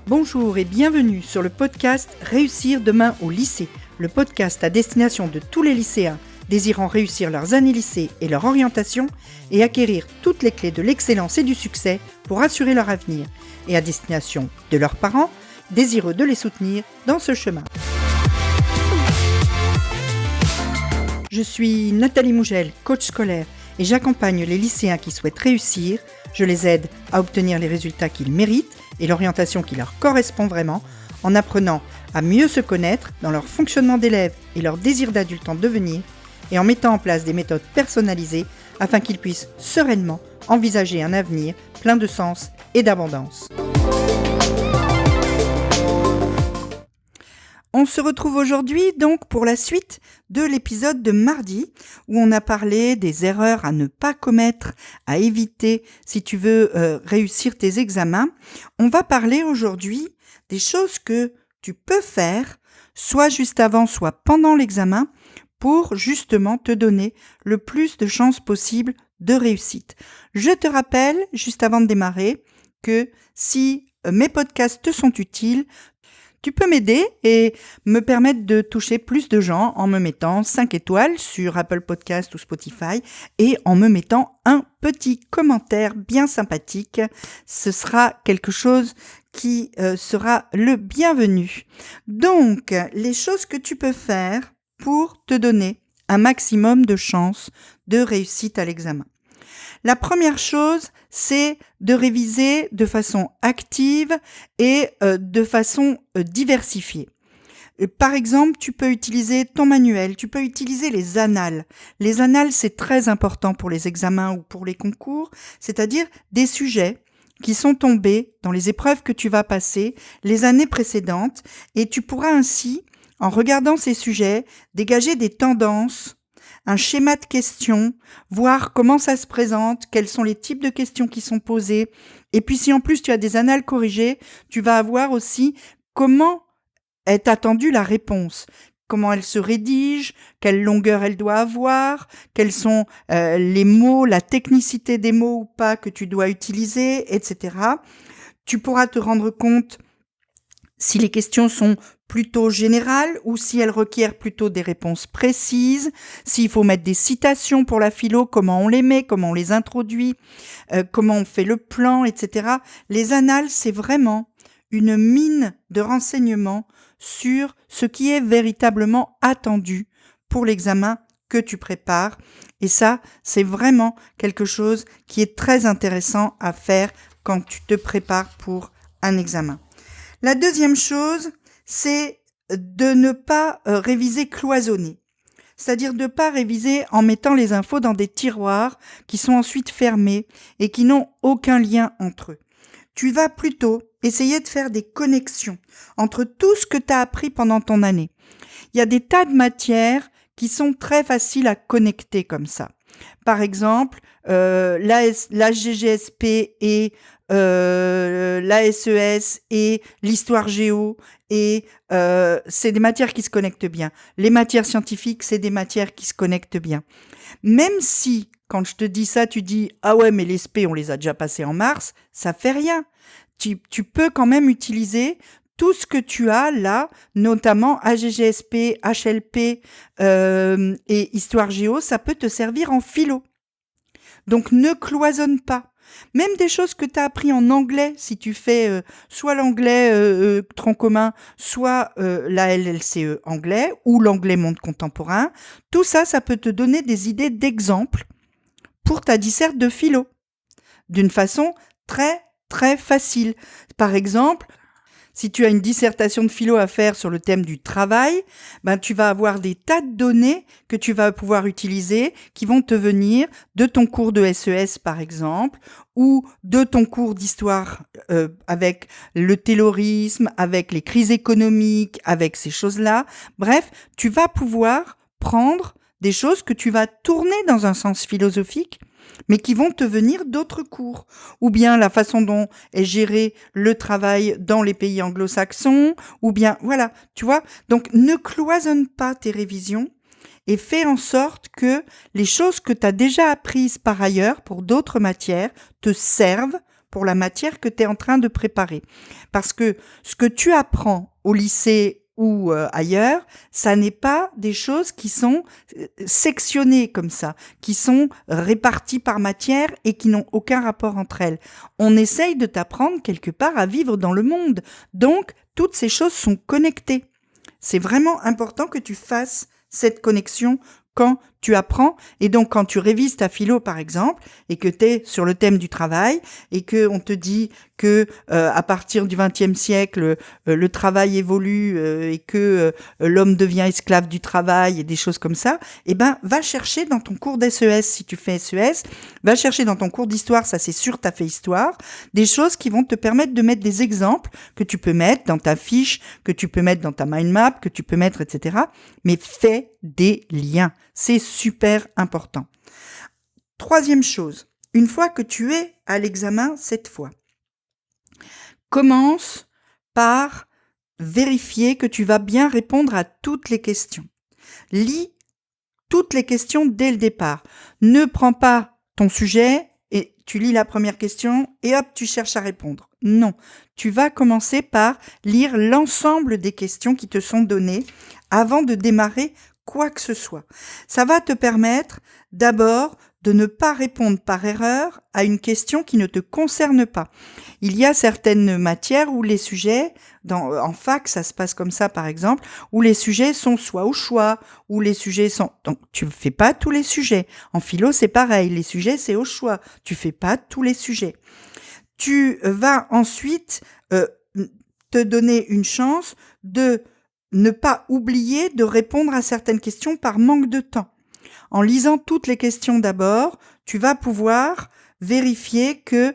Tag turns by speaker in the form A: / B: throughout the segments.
A: Bonjour et bienvenue sur le podcast Réussir demain au lycée, le podcast à destination de tous les lycéens désirant réussir leurs années lycée et leur orientation et acquérir toutes les clés de l'excellence et du succès pour assurer leur avenir, et à destination de leurs parents désireux de les soutenir dans ce chemin. Je suis Nathalie Mougel, coach scolaire, et j'accompagne les lycéens qui souhaitent réussir. Je les aide à obtenir les résultats qu'ils méritent et l'orientation qui leur correspond vraiment, en apprenant à mieux se connaître dans leur fonctionnement d'élève et leur désir d'adulte en devenir, et en mettant en place des méthodes personnalisées afin qu'ils puissent sereinement envisager un avenir plein de sens et d'abondance. On se retrouve aujourd'hui donc pour la suite de l'épisode de mardi où on a parlé des erreurs à ne pas commettre, à éviter si tu veux réussir tes examens. On va parler aujourd'hui des choses que tu peux faire soit juste avant, soit pendant l'examen pour justement te donner le plus de chances possible de réussite. Je te rappelle, juste avant de démarrer, que si mes podcasts te sont utiles, tu peux m'aider et me permettre de toucher plus de gens en me mettant 5 étoiles sur Apple Podcast ou Spotify et en me mettant un petit commentaire bien sympathique. Ce sera quelque chose qui sera le bienvenu. Donc, les choses que tu peux faire pour te donner un maximum de chances de réussite à l'examen. La première chose, c'est de réviser de façon active et de façon diversifiée. Par exemple, tu peux utiliser ton manuel, tu peux utiliser les annales. Les annales, c'est très important pour les examens ou pour les concours, c'est-à-dire des sujets qui sont tombés dans les épreuves que tu vas passer les années précédentes, et tu pourras ainsi, en regardant ces sujets, dégager des tendances, un schéma de questions, voir comment ça se présente, quels sont les types de questions qui sont posées. Et puis si en plus tu as des annales corrigées, tu vas avoir aussi comment est attendue la réponse, comment elle se rédige, quelle longueur elle doit avoir, quels sont les mots, la technicité des mots ou pas que tu dois utiliser, etc. Tu pourras te rendre compte si les questions sont plutôt générales ou si elles requièrent plutôt des réponses précises, s'il faut mettre des citations pour la philo, comment on les met, comment on les introduit, comment on fait le plan, etc. Les annales, c'est vraiment une mine de renseignements sur ce qui est véritablement attendu pour l'examen que tu prépares. Et ça, c'est vraiment quelque chose qui est très intéressant à faire quand tu te prépares pour un examen. La deuxième chose, c'est de ne pas réviser cloisonné. C'est-à-dire de ne pas réviser en mettant les infos dans des tiroirs qui sont ensuite fermés et qui n'ont aucun lien entre eux. Tu vas plutôt essayer de faire des connexions entre tout ce que tu as appris pendant ton année. Il y a des tas de matières qui sont très faciles à connecter comme ça. Par exemple, la GGSP et l'ASES et l'histoire géo, et c'est des matières qui se connectent bien. Les matières scientifiques, c'est des matières qui se connectent bien. Même si, quand je te dis ça, tu dis « Ah ouais, mais les SP, on les a déjà passés en mars », ça fait rien. Tu peux quand même utiliser tout ce que tu as là, notamment AGGSP, HLP et Histoire Géo, ça peut te servir en philo. Donc ne cloisonne pas. Même des choses que tu as appris en anglais, si tu fais soit l'anglais tronc commun, soit la LLCE anglais ou l'anglais monde contemporain, tout ça, ça peut te donner des idées d'exemples pour ta disserte de philo, d'une façon très, très facile. Par exemple, si tu as une dissertation de philo à faire sur le thème du travail, tu vas avoir des tas de données que tu vas pouvoir utiliser qui vont te venir de ton cours de SES par exemple, ou de ton cours d'histoire avec le taylorisme, avec les crises économiques, avec ces choses-là. Bref, tu vas pouvoir prendre des choses que tu vas tourner dans un sens philosophique, mais qui vont te venir d'autres cours. Ou bien la façon dont est géré le travail dans les pays anglo-saxons, ou bien, voilà, tu vois. Donc, ne cloisonne pas tes révisions et fais en sorte que les choses que tu as déjà apprises par ailleurs pour d'autres matières te servent pour la matière que tu es en train de préparer. Parce que ce que tu apprends au lycée ou ailleurs, ça n'est pas des choses qui sont sectionnées comme ça, qui sont réparties par matière et qui n'ont aucun rapport entre elles. On essaye de t'apprendre quelque part à vivre dans le monde. Donc, toutes ces choses sont connectées. C'est vraiment important que tu fasses cette connexion quand tu apprends. Et donc, quand tu révises ta philo, par exemple, et que tu es sur le thème du travail, et qu'on te dit que à partir du XXe siècle, le travail évolue et que l'homme devient esclave du travail et des choses comme ça, eh ben, va chercher dans ton cours d'SES, si tu fais SES, va chercher dans ton cours d'histoire, ça c'est sûr, tu as fait histoire, des choses qui vont te permettre de mettre des exemples que tu peux mettre dans ta fiche, que tu peux mettre dans ta mind map, que tu peux mettre, etc. Mais fais des liens. C'est super important. Troisième chose, une fois que tu es à l'examen cette fois, commence par vérifier que tu vas bien répondre à toutes les questions. Lis toutes les questions dès le départ. Ne prends pas ton sujet et tu lis la première question et hop, tu cherches à répondre. Non, tu vas commencer par lire l'ensemble des questions qui te sont données avant de démarrer quoi que ce soit. Ça va te permettre d'abord de ne pas répondre par erreur à une question qui ne te concerne pas. Il y a certaines matières où les sujets, en fac, ça se passe comme ça par exemple, où les sujets sont soit au choix, où les sujets sont... Donc tu ne fais pas tous les sujets. En philo, c'est pareil, les sujets, c'est au choix. Tu fais pas tous les sujets. Tu vas ensuite te donner une chance de ne pas oublier de répondre à certaines questions par manque de temps. En lisant toutes les questions d'abord, tu vas pouvoir vérifier que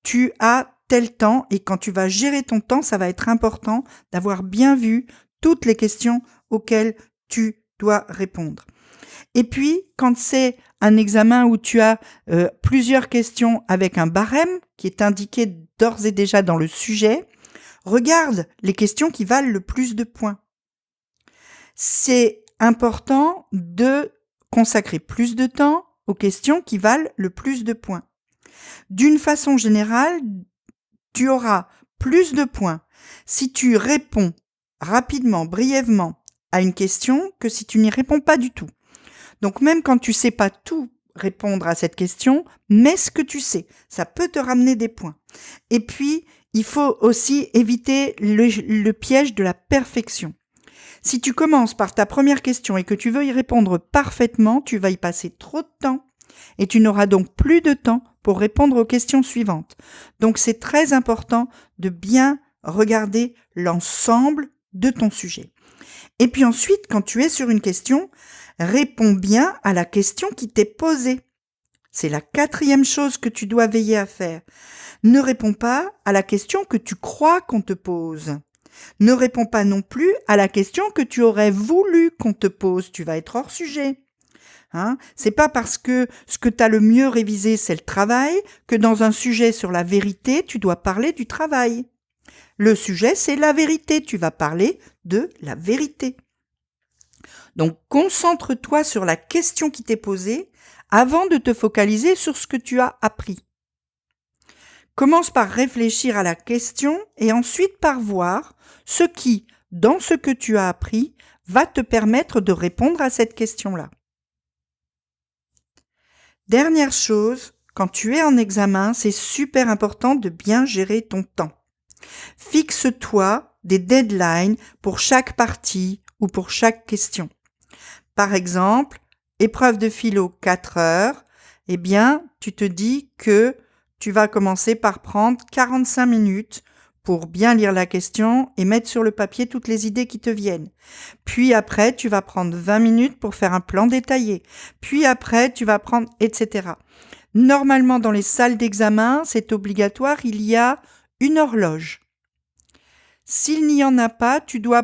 A: tu as tel temps et quand tu vas gérer ton temps, ça va être important d'avoir bien vu toutes les questions auxquelles tu dois répondre. Et puis, quand c'est un examen où tu as plusieurs questions avec un barème qui est indiqué d'ores et déjà dans le sujet, regarde les questions qui valent le plus de points. C'est important de consacrer plus de temps aux questions qui valent le plus de points. D'une façon générale, tu auras plus de points si tu réponds rapidement, brièvement à une question que si tu n'y réponds pas du tout. Donc même quand tu sais pas tout répondre à cette question, mets ce que tu sais. Ça peut te ramener des points. Et puis, il faut aussi éviter le piège de la perfection. Si tu commences par ta première question et que tu veux y répondre parfaitement, tu vas y passer trop de temps et tu n'auras donc plus de temps pour répondre aux questions suivantes. Donc c'est très important de bien regarder l'ensemble de ton sujet. Et puis ensuite, quand tu es sur une question, réponds bien à la question qui t'est posée. C'est la 4e chose que tu dois veiller à faire. Ne réponds pas à la question que tu crois qu'on te pose. Ne réponds pas non plus à la question que tu aurais voulu qu'on te pose. Tu vas être hors sujet. C'est pas parce que ce que tu as le mieux révisé, c'est le travail, que dans un sujet sur la vérité, tu dois parler du travail. Le sujet, c'est la vérité. Tu vas parler de la vérité. Donc, concentre-toi sur la question qui t'est posée avant de te focaliser sur ce que tu as appris. Commence par réfléchir à la question et ensuite par voir ce qui, dans ce que tu as appris, va te permettre de répondre à cette question-là. Dernière chose, quand tu es en examen, c'est super important de bien gérer ton temps. Fixe-toi des deadlines pour chaque partie ou pour chaque question. Par exemple, épreuve de philo 4 heures, eh bien, tu te dis que tu vas commencer par prendre 45 minutes pour bien lire la question et mettre sur le papier toutes les idées qui te viennent. Puis après, tu vas prendre 20 minutes pour faire un plan détaillé. Puis après, tu vas prendre, etc. Normalement, dans les salles d'examen, c'est obligatoire, il y a une horloge. S'il n'y en a pas, tu dois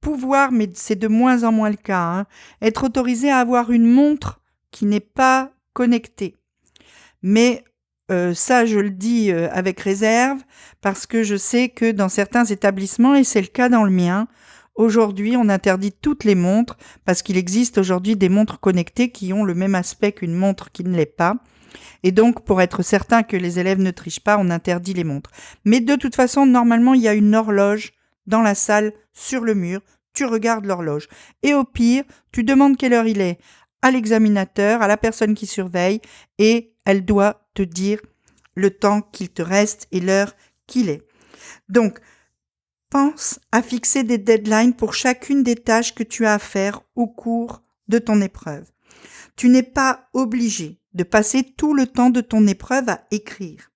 A: pouvoir, mais c'est de moins en moins le cas, être autorisé à avoir une montre qui n'est pas connectée. Mais ça, je le dis avec réserve parce que je sais que dans certains établissements, et c'est le cas dans le mien, aujourd'hui, on interdit toutes les montres parce qu'il existe aujourd'hui des montres connectées qui ont le même aspect qu'une montre qui ne l'est pas. Et donc, pour être certain que les élèves ne trichent pas, on interdit les montres. Mais de toute façon, normalement, il y a une horloge dans la salle, sur le mur. Tu regardes l'horloge. Et au pire, tu demandes quelle heure il est à l'examinateur, à la personne qui surveille, et elle doit te dire le temps qu'il te reste et l'heure qu'il est. Donc, pense à fixer des deadlines pour chacune des tâches que tu as à faire au cours de ton épreuve. Tu n'es pas obligé de passer tout le temps de ton épreuve à écrire.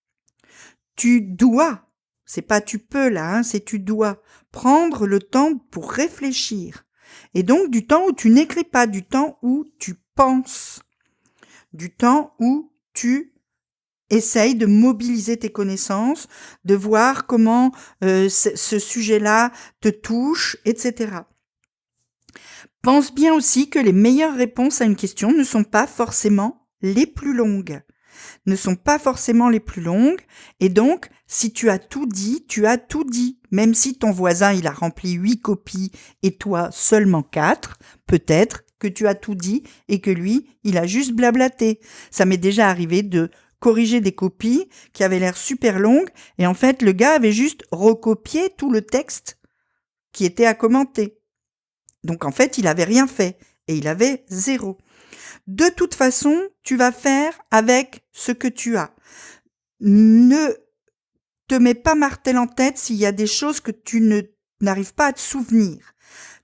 A: Tu dois, c'est pas tu peux là, c'est tu dois prendre le temps pour réfléchir. Et donc du temps où tu n'écris pas, du temps où tu penses, du temps où tu essayes de mobiliser tes connaissances, de voir comment ce sujet-là te touche, etc. Pense bien aussi que les meilleures réponses à une question ne sont pas forcément les plus longues. Et donc, si tu as tout dit, tu as tout dit. Même si ton voisin, il a rempli 8 copies et toi seulement 4, peut-être que tu as tout dit et que lui, il a juste blablaté. Ça m'est déjà arrivé de corriger des copies qui avaient l'air super longues et en fait, le gars avait juste recopié tout le texte qui était à commenter. Donc en fait, il avait rien fait et il avait 0. De toute façon, tu vas faire avec ce que tu as. Ne te mets pas martel en tête s'il y a des choses que tu n'arrives pas à te souvenir.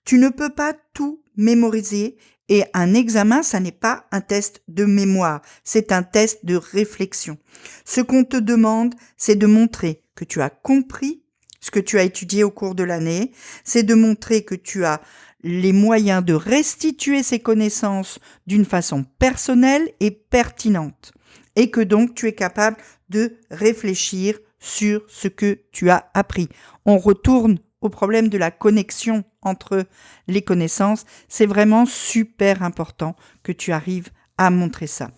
A: Tu ne peux pas tout mémoriser et un examen, ça n'est pas un test de mémoire, c'est un test de réflexion. Ce qu'on te demande, c'est de montrer que tu as compris ce que tu as étudié au cours de l'année, c'est de montrer que tu as les moyens de restituer ces connaissances d'une façon personnelle et pertinente et que donc tu es capable de réfléchir sur ce que tu as appris. On retourne au problème de la connexion entre les connaissances. C'est vraiment super important que tu arrives à montrer ça.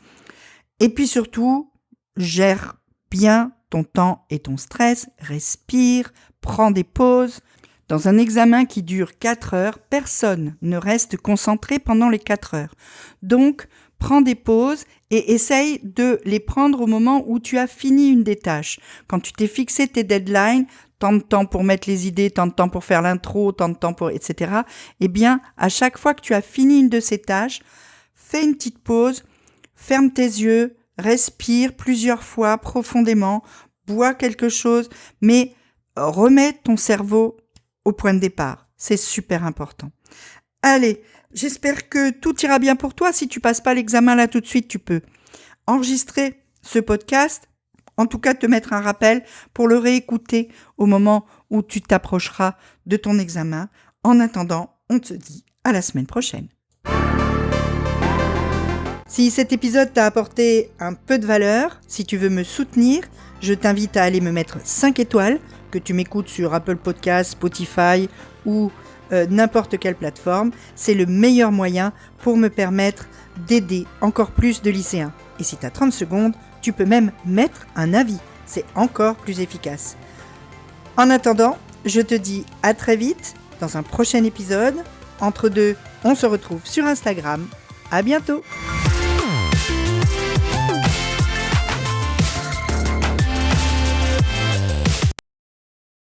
A: Et puis surtout, gère bien ton temps et ton stress, respire, prends des pauses. Dans un examen qui dure 4 heures, personne ne reste concentré pendant les 4 heures. Donc, prends des pauses et essaye de les prendre au moment où tu as fini une des tâches. Quand tu t'es fixé tes deadlines, tant de temps pour mettre les idées, tant de temps pour faire l'intro, tant de temps pour etc. Eh bien, à chaque fois que tu as fini une de ces tâches, fais une petite pause, ferme tes yeux, respire plusieurs fois profondément, bois quelque chose, mais remets ton cerveau au point de départ. C'est super important. Allez, j'espère que tout ira bien pour toi. Si tu passes pas l'examen là tout de suite, tu peux enregistrer ce podcast, en tout cas te mettre un rappel pour le réécouter au moment où tu t'approcheras de ton examen. En attendant, on te dit à la semaine prochaine. Si cet épisode t'a apporté un peu de valeur, si tu veux me soutenir, je t'invite à aller me mettre 5 étoiles, que tu m'écoutes sur Apple Podcasts, Spotify ou n'importe quelle plateforme. C'est le meilleur moyen pour me permettre d'aider encore plus de lycéens. Et si tu as 30 secondes, tu peux même mettre un avis. C'est encore plus efficace. En attendant, je te dis à très vite dans un prochain épisode. Entre deux, on se retrouve sur Instagram. À bientôt!